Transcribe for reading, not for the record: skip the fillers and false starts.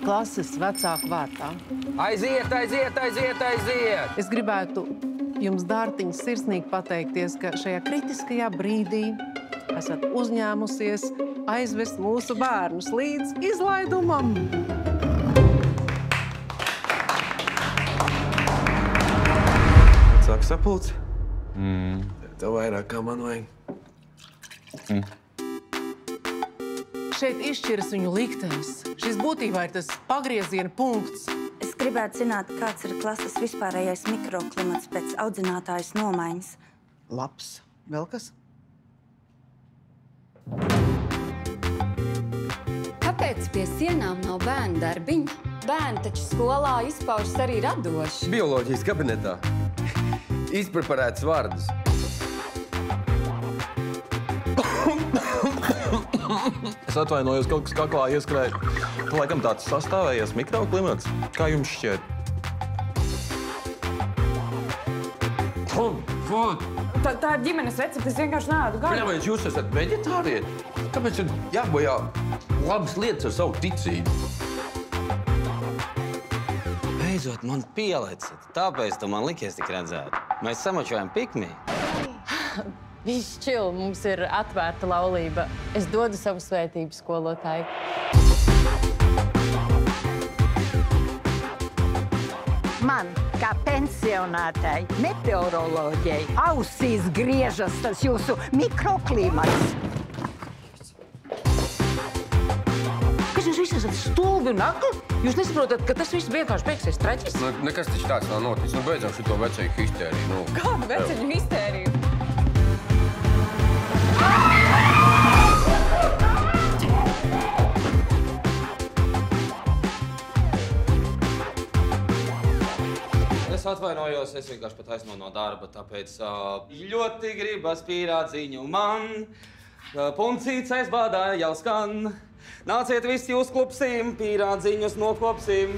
klases vecāku vārtā. Aiziet, aiziet, aiziet, aiziet! Es gribētu jums, dārtiņas, sirsnīgi pateikties, ka šajā kritiskajā brīdī esat uzņēmusies aizvest mūsu bērnus līdz izlaidumam. Sāk sapulci? Tev vairāk kā man vajag. Šeit izšķiras viņu liktenis. Šis būtībā ir tas pagrieziena punkts. Es gribētu zināt, kāds ir klases vispārējais mikroklimats pēc audzinātājas nomaiņas. Labs. Vēl kas? Kāpēc pie sienām nav bērnu darbiņa? Bērni taču skolā izpaužas arī radoši. Bioloģijas kabinetā. Izpreparēts vārdus. Es atvainojos, kaut kas kaklā ieskrēja. Laikam tāds sastāvējies mikroklimats. Kā jums šķiet? Tā ir ģimenes recepte, es vienkārši neēdu gaļu. Kāpēc jūs esat veģetārieti? Kāpēc ir jābojā labas lietas ar savu ticību? Beidzot, man pielicat. Tāpēc tu man likies tik redzēt. Mēs samačojam pikmī. Viss čil, mums ir atvērta laulība. Es dodu savu svētību skolotāju. Man, kā pensionātai, meteoroloģijai, ausīs griežas tas jūsu mikroklimats. Kas jūs visi esat stulbi un akli? Jūs nesaprotat, ka tas viss vienkārši beigsies traģiski? Nu, nekas taču tāds nav noticis. Nu, beidzam šito vecēju histēriju. Nu. Kādu veceņu histēriju? Es atvainojos, es vienkārši pat aizno no darba, tāpēc ļoti gribas pīrādziņu man. Puncīts aizbādāja jau skan. Nāciet visi uz klupsim, pīrādziņus nokopsim.